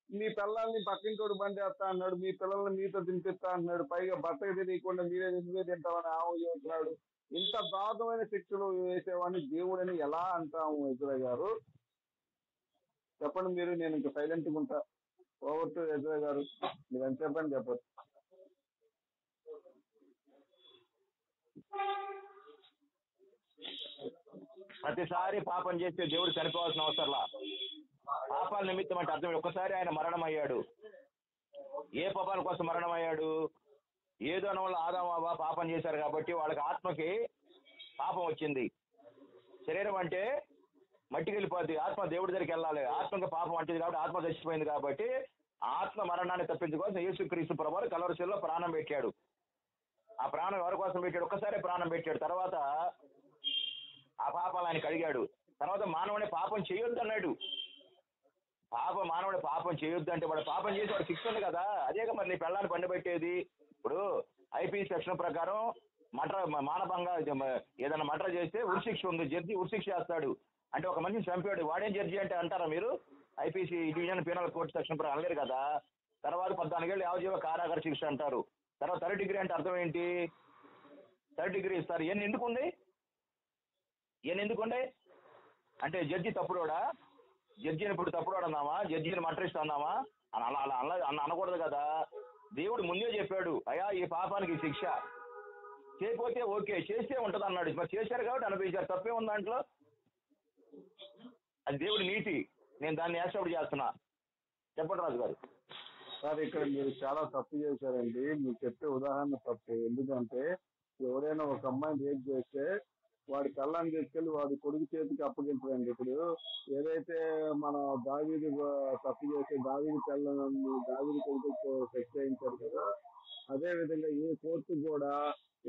మీ పిల్లల్ని పక్కింటోడు బండి వేస్తా అన్నాడు, మీ పిల్లల్ని మీతో తినిపిస్తా అంటున్నాడు, పైగా బట్టకు తెలియకుండా మీరే తింటామని ఆవుతున్నాడు. ఇంత దారుణమైన శిక్షలు వేసేవాడిని దేవుడని ఎలా అంటాము ఎదురయ్య గారు? చెప్పండి మీరు. నేను ఇంకా సైలెంట్గా ఉంటా. ఓవర్ టు ఎదురయ్య గారు, మీరు ఎంత చెప్పండి చెప్పరు. ప్రతిసారి పాపం చేస్తే దేవుడు చనిపోవాల్సిన అవసరంలా. పాపాల నిమిత్తం అంటే అర్థం, ఒక్కసారి ఆయన మరణం అయ్యాడు. ఏ పాపాల కోసం మరణం అయ్యాడు? ఏదో వల్ల ఆదాము పాపం చేశారు కాబట్టి వాళ్ళకి ఆత్మకి పాపం వచ్చింది. శరీరం అంటే మట్టికి వెళ్ళిపోద్ది, ఆత్మ దేవుడి దగ్గరికి వెళ్ళాలి. ఆత్మకి పాపం అంటుంది కాబట్టి ఆత్మ చచ్చిపోయింది కాబట్టి ఆత్మ మరణాన్ని తప్పించుకోసం యేసుక్రీస్తు ప్రభువు కలవరిశిలలో ప్రాణం పెట్టాడు. ఆ ప్రాణం ఎవరి కోసం పెట్టాడు? ఒక్కసారి ప్రాణం పెట్టాడు. తర్వాత ఆ పాపాలు ఆయన కడిగాడు. తర్వాత మానవుని పాపం చేయొద్దు అన్నాడు. మానవుడి పాపం చేయొద్దు అంటే వాడు పాపం చేసి వాడు శిక్ష ఉంది కదా. అదేగా మరి నీ పెళ్ళాన్ని పండబెట్టేది. ఇప్పుడు ఐపీసీ సెక్షన్ ప్రకారం మానభంగా ఏదైనా మర్డర్ చేస్తే ఉరిశిక్ష ఉంది. జడ్జి ఉరిశిక్ష చేస్తాడు. అంటే ఒక మనిషిని చంపాడు, వాడేం జడ్జి అంటే అంటారా మీరు? IPC division penal court section ప్రకారం అనలేరు కదా. తర్వాత 14 ఏళ్ళు యావజీవ కారాగార శిక్ష అంటారు. తర్వాత 3rd డిగ్రీ అంటే అర్థం ఏంటి? 3rd డిగ్రీ ఇస్తారు. ఈయన ఎందుకుండే అంటే జడ్జి తప్పుడోడా? జడ్జిని ఇప్పుడు తప్పుడోడు అన్నామా? జడ్జిని మటరిస్ట్ అన్నామా? అలా అనకూడదు కదా. దేవుడు ముందే చెప్పాడు, అయ్యా ఈ పాపానికి శిక్ష, చేయకపోతే ఓకే, చేస్తే ఉంటది అన్నాడు. మరి చేశారు కాబట్టి అనుభవించారు. తప్పే ఉంది దాంట్లో. అది దేవుడి నీతి. నేను దాన్ని యాక్సెప్ట్ చేస్తున్నా. చెప్పండి రాజు గారు. సార్, ఇక్కడ మీరు చాలా తప్పు చేశారండి. మీరు చెప్పే ఉదాహరణ తప్పు. ఎందుకంటే ఎవరైనా ఒక అమ్మాయిని రేప్ చేస్తే వాడి కళ్ళని తీసుకెళ్లి వాడి కొడుకు చేతికి అప్పగించడండి. ఇప్పుడు ఏదైతే మన దావీదు తప్పు చేస్తే దావీదు కొడుకు సెక్స్ చేయించారు కదా, అదే విధంగా ఏ కోర్టు కూడా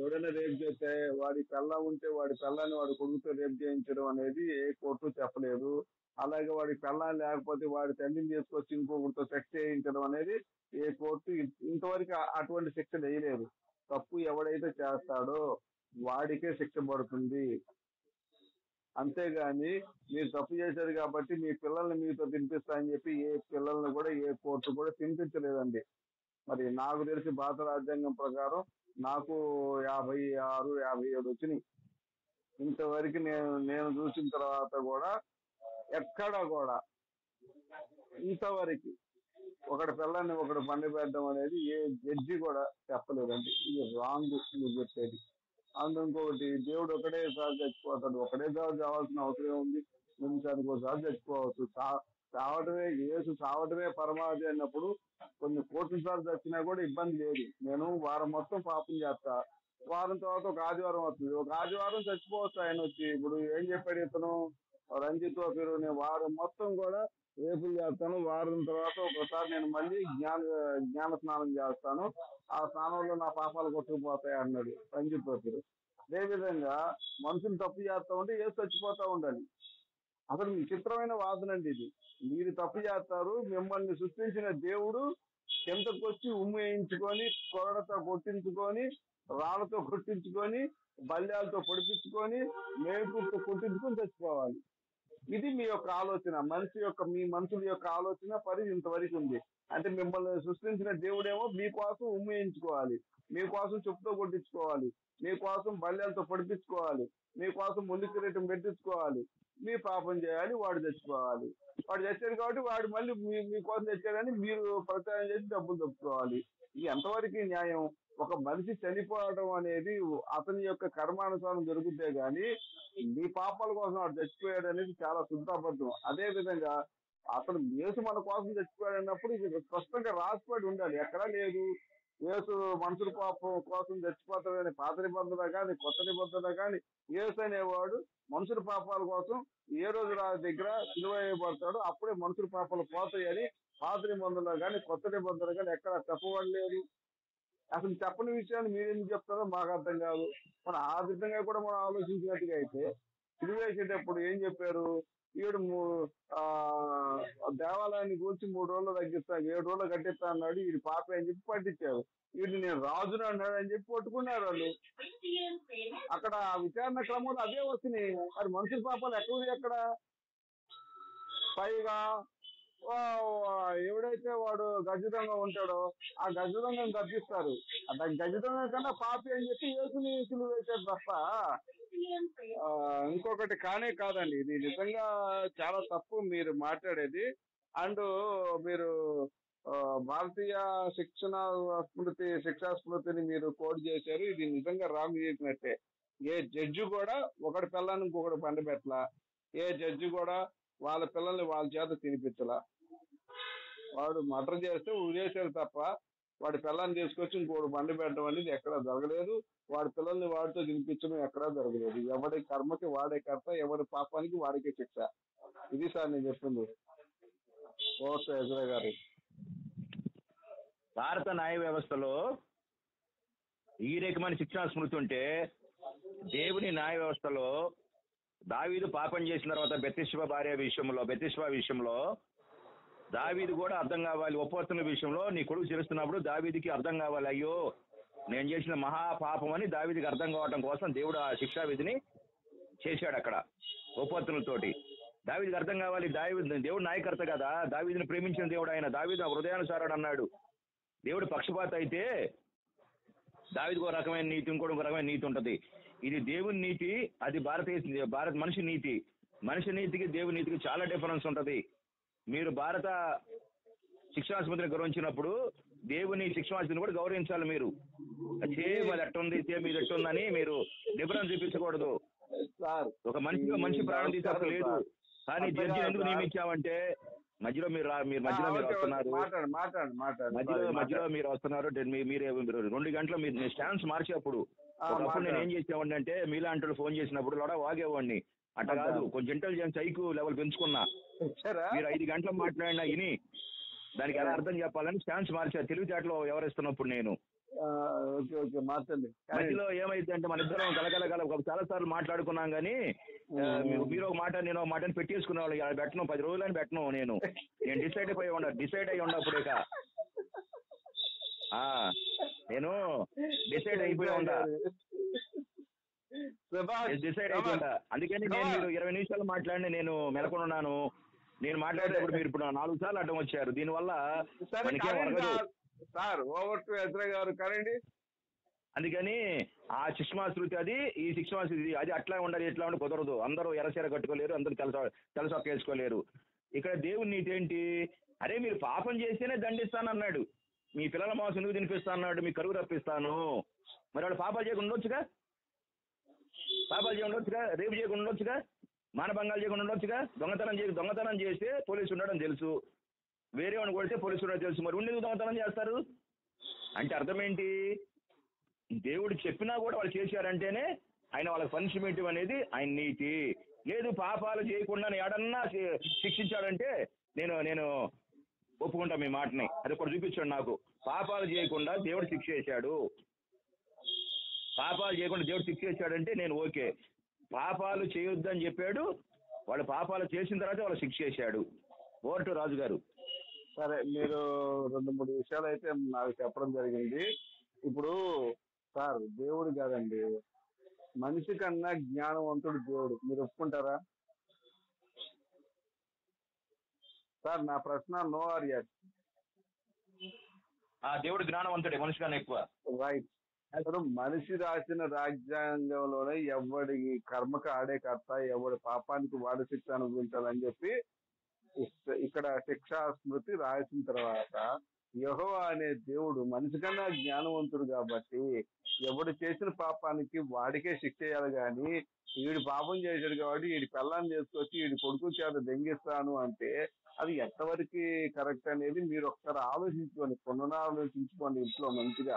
ఎవరైనా రేప్ చేస్తే వాడి పెళ్ళం ఉంటే వాడి పెళ్ళాన్ని వాడి కొడుకుతో రేప్ చేయించడం అనేది ఏ కోర్టు చెప్పలేదు. అలాగే వాడి పెళ్ళాన్ని లేకపోతే వాడి తండ్రిని తీసుకొచ్చి ఇంకొకరితో సెక్స్ చేయించడం అనేది ఏ కోర్టు ఇంతవరకు అటువంటి శిక్ష వేయలేదు. తప్పు ఎవడైతే చేస్తాడో వాడికే శిక్ష పడుతుంది. అంతేగాని మీరు తప్పు చేశారు కాబట్టి మీ పిల్లల్ని మీతో తినిపిస్తా అని చెప్పి ఏ పిల్లల్ని కూడా ఏ కోర్టు కూడా తినిపించలేదండి. మరి నాకు తెలిసి భారత రాజ్యాంగం ప్రకారం నాకు 56, 57 వచ్చినాయి. ఇంతవరకు నేను చూసిన తర్వాత కూడా ఎక్కడ కూడా ఇంతవరకు ఒకటి పిల్లల్ని ఒకటి బండి పెట్టడం అనేది ఏ జడ్జి కూడా చెప్పలేదండి. ఇది రాంగ్ మీరు చెప్పేది. ఇంకొకటి, దేవుడు ఒకటేసారి చచ్చిపోతాడు. ఒకటేసారి చావాల్సిన అవసరం ఉంది. నిమిషానికి ఒకసారి చచ్చిపోవచ్చు. చావటమే యేసు, చావటమే పరమావధి అన్నప్పుడు కొన్ని కోట్ల సార్లు చచ్చినా కూడా ఇబ్బంది లేదు. నేను వారం మొత్తం పాపం చేస్తా, వారం తర్వాత ఒక ఆదివారం వస్తుంది, ఒక ఆదివారం చచ్చిపోవచ్చు ఆయన వచ్చి. ఇప్పుడు ఏం చెప్పాడు ఇతను రంజిత్ పేరు, నేను వారం మొత్తం కూడా రేపులు చేస్తాను, వారం తర్వాత ఒకసారి నేను మళ్ళీ జ్ఞాన స్నానం చేస్తాను, ఆ స్నానంలో నా పాపాలు కొట్టుకుపోతాయి అన్నాడు రంజిత్ పేరు. అదేవిధంగా మనుషులు తప్పు చేస్తా ఉంటే ఏసు చచ్చిపోతా ఉండాలి. అసలు విచిత్రమైన వాదన అండి ఇది. మీరు తప్పు చేస్తారు, మిమ్మల్ని సృష్టించిన దేవుడు కిందకొచ్చి వేయించుకొని, కొరడతో కొట్టించుకొని, రాళ్లతో కొట్టించుకొని, బల్యాలతో పొడిపించుకొని, మేపుతో కొట్టించుకొని చచ్చిపోవాలి. ఇది మీ యొక్క ఆలోచన. మీ మనుషుల యొక్క ఆలోచన పరిధి ఇంతవరకు ఉంది. అంటే మిమ్మల్ని సృష్టించిన దేవుడేమో మీకోసం వేయించుకోవాలి, మీకోసం చెప్పుతో కొట్టించుకోవాలి, మీకోసం బల్యాలతో పొడిపించుకోవాలి, మీకోసం ముళ్ళు కిరీటం పెట్టించుకోవాలి, మీ పాపం చేయాలి, వాడు చచ్చిపోవాలి. వాడు చచ్చాడు కాబట్టి వాడు మళ్ళీ మీకోసం తెచ్చాడని మీరు ప్రచారం చేసి డబ్బులు తప్పుకోవాలి. ఇది ఎంతవరకు న్యాయం? ఒక మనిషి చనిపోవడం అనేది అతని యొక్క కర్మానుసారం జరుగుతే గాని మీ పాపాల కోసం వాడు చచ్చిపోయాడు అనేది చాలా శుద్ధ అబద్ధం. అదే విధంగా అతను యేసు మన కోసం చచ్చిపోయాడు అన్నప్పుడు ఇది స్పష్టంగా రాసిపడి ఉండాలి. ఎక్కడా లేదు యేసు మనుషుల పాపం కోసం చచ్చిపోతాడని పాత నిబంధన కానీ కొత్త నిబంధన కానీ యేసు అనేవాడు మనుషుల పాపాల కోసం ఏ రోజు దగ్గర సిలువ వేయబడతాడో అప్పుడే మనుషుల పాపాలు పోతాయని పాత నిబంధనలో కానీ కొత్త నిబంధన కానీ ఎక్కడ చెప్పబడలేదు. అసలు చెప్పని విషయాన్ని మీరు ఎందుకు చెప్తారో మాకు అర్థం కాదు. మనం ఆ విధంగా కూడా మనం ఆలోచించినట్టుగా అయితే సిలువ వేసేటప్పుడు ఏం చెప్పారు? ఈడు దేవాలయాన్ని కూర్చి 3 రోజులు తగ్గిస్తా, 7 రోజులు కట్టిస్తా అన్నాడు, వీడి పాప అని చెప్పి పట్టించారు. వీడు నేను రాజును అన్నాడు అని చెప్పి పట్టుకున్నారు వాళ్ళు. అక్కడ విచారణ క్రమంలో అదే వస్తున్నాయి. మరి మనుషుల పాపాలు ఎక్కడ పైగా ఎవడైతే వాడు గజదొంగ ఉంటాడో ఆ గజదొంగను తప్పిస్తారు. గజదొంగ కన్నా పాపి అని చెప్పి యేసుని సిలువ వేశారు తప్ప ఇంకొకటి కానే కాదండి. ఇది నిజంగా చాలా తప్పు మీరు మాట్లాడేది. అండ్ మీరు భారతీయ శిక్షా స్మృతిని మీరు కోడ్ చేశారు. ఇది నిజంగా రాంగ్ చేసినట్టే. ఏ జడ్జి కూడా ఒకటి పిల్లల్ని ఇంకొకటి బండి పెట్టలా. ఏ జడ్జి కూడా వాళ్ళ పిల్లల్ని వాళ్ళ చేత తినిపించలా. వాడు మర్డర్ చేస్తే ఉరేశారు తప్ప వాడి పిల్లల్ని తీసుకొచ్చి ఇంకోటి బండి పెట్టడం అనేది ఎక్కడా జరగలేదు. వాడి పిల్లల్ని వాడితో తినిపించడం ఎక్కడా జరగలేదు. ఎవడి కర్మకి వాడే కర్త, ఎవరి పాపానికి వాడికే శిక్ష. ఇది సార్ నేను చెప్పింది. ఓకే ఎజ్రా గారు, భారత న్యాయ వ్యవస్థలో ఈ రకమైన శిక్షా స్మృతి ఉంటే దేవుని న్యాయ వ్యవస్థలో దావీదు పాపం చేసిన తర్వాత బెత్షెబా విషయంలో దావీదు కూడా అర్థం కావాలి. ఉపవర్తన విషయంలో నీ కొడుకు చేస్తున్నప్పుడు దావీదుకి అర్థం కావాలి, అయ్యో నేను చేసిన మహాపాపం అని దావీదుకి అర్థం కావడం కోసం దేవుడు ఆ శిక్షా విధిని చేశాడు అక్కడ ఉపవర్తనలతోటి. దావీదుకి అర్థం కావాలి, దేవుడు నాయకర్త కదా, దావీదుని ప్రేమించిన దేవుడు ఆయన, దావీదు హృదయానుసారుడు అన్నాడు. దేవుడు పక్షపాత అయితే దావీదుకు ఒక రకమైన నీతి, ఇంకోటి ఒక రకమైన నీతి ఉంటుంది. ఇది దేవుని నీతి, అది భారత మనిషి నీతి. మనిషి నీతికి దేవుని నీతికి చాలా డిఫరెన్స్ ఉంటుంది. మీరు భారత శిక్షాస్మృతిని గౌరవించినప్పుడు దేవుని శిక్షాస్మృతిని కూడా గౌరవించాలి. మీరు సేమ్ అది ఎట్టుంది, సేమ్ ఇది ఎట్టుందని మీరు డిఫరెన్స్ చూపించకూడదు. ఒక మనిషి ప్రాణం తీసేది లేదు. కానీ జడ్జి ఎందుకు నియమించామంటే మధ్యలో మీరు వస్తున్నారు, మీరు వస్తున్నారు. మీరు 2 గంటలు మీరు స్టాండ్స్ మార్చేప్పుడు ఒకప్పుడు నేను ఏం చేసేవాడిని అంటే మీలాంటి ఫోన్ చేసినప్పుడు కూడా వాగేవాడిని. అట్లా కాదు, కొంచెం ఇంటెలిజెన్స్ ఐక్యూ లెవెల్ పెంచుకున్నా. మీరు 5 గంటలు మాట్లాడినా విని దానికి ఎలా అర్థం చెప్పాలని స్టాండ్స్ మార్చారు. తెలివితేటలో వ్యవహరిస్తున్నప్పుడు నేను మధ్యలో ఏమైందంటే మన ఇద్దరం కలగల చాలా సార్లు మాట్లాడుకున్నాం. కానీ మీరు ఒక మాట నేను ఒక మాటని పెట్టేసుకునే వాళ్ళు పెట్టను, 10 రోజులని పెట్టను. నేను డిసైడ్ అయ్యి ఉన్నప్పుడే నేను డిసైడ్ అయిపోయి ఉండా. అందుకని నేను మీరు 20 నిమిషాలు మాట్లాడి నేను మెలకొన్నాను. నేను మాట్లాడేటప్పుడు మీరు ఇప్పుడు 4 సార్లు అడ్డం వచ్చారు. దీనివల్ల అందుకని ఆ శిక్షాస్మృతి అది, ఈ శిక్షాస్మృతి అది అట్లా ఉండాలి, ఇట్లా ఉండి కుదరదు. అందరూ ఎర్రచీర కట్టుకోలేరు, అందరూ తెలసొక్క వేసుకోలేరు. ఇక్కడ దేవుని నీతి ఏంటి? అరే మీరు పాపం చేస్తేనే దండిస్తానన్నాడు, మీ పిల్లల మాంసం ఎందుకు తినిపిస్తా అన్నాడు, మీ కరువు రప్పిస్తాను. మరి వాళ్ళు పాపాలు చేయకుండా ఉండొచ్చుగా, రేపు చేయకుండా ఉండొచ్చుగా, మానభంగాలు చేయకుండా ఉండొచ్చుగా. దొంగతనం చేస్తే పోలీసు ఉండడం తెలుసు, వేరే వాడిని కొడితే పోలీసు ఉండడం తెలుసు. మరి ఉండేందుకు దొంగతనం చేస్తారు అంటే అర్థం ఏంటి? దేవుడు చెప్పినా కూడా వాళ్ళు చేశారంటేనే ఆయన వాళ్ళకి పనిష్మెంట్ అనేది ఆయన నీతి. లేదు పాపాలు చేయకుండా ఎడన్నా శిక్షించాడంటే నేను ఒప్పుకుంటా మీ మాటని. అది ఒకటి చూపించాడు నాకు. పాపాలు చేయకుండా దేవుడు శిక్ష చేశాడు, పాపాలు చేయకుండా దేవుడు శిక్ష చేశాడంటే నేను ఓకే. పాపాలు చేయొద్దని చెప్పాడు, వాళ్ళు పాపాలు చేసిన తర్వాత వాళ్ళు శిక్ష చేశాడు. ఓటు రాజు గారు. సరే, మీరు 2-3 విషయాలు అయితే నాకు చెప్పడం జరిగింది. ఇప్పుడు సార్ దేవుడు కాదండి, మనిషి కన్నా జ్ఞానవంతుడు దేవుడు. మీరు ఒప్పుకుంటారా సార్? నా ప్రశ్న నో ఆర్ యస్? దేవుడు జ్ఞానవంతుడే, మనిషి కన్నా ఎక్కువ. రైట్. అసలు మనిషి రాసిన రాజ్యాంగంలోనే ఎవడి కర్మకు ఆడే కర్త, ఎవడి పాపానికి వాడి శిక్ష అనుభవించాలని చెప్పి ఇక్కడ శిక్షా స్మృతి రాసిన తర్వాత యెహోవా అనే దేవుడు మనిషి కన్నా జ్ఞానవంతుడు కాబట్టి ఎవడు చేసిన పాపానికి వాడికే శిక్ష చేయాలి. కానీ వీడు పాపం చేశాడు కాబట్టి వీడి పిల్లాన్ని చేసుకొచ్చి వీడి కొడుకు చేత దెంగిస్తాను అంటే అది ఎంతవరకు కరెక్ట్ అనేది మీరు ఒకసారి ఆలోచించుకోండి, పునరాలోచించుకోండి ఇంట్లో మంచిగా.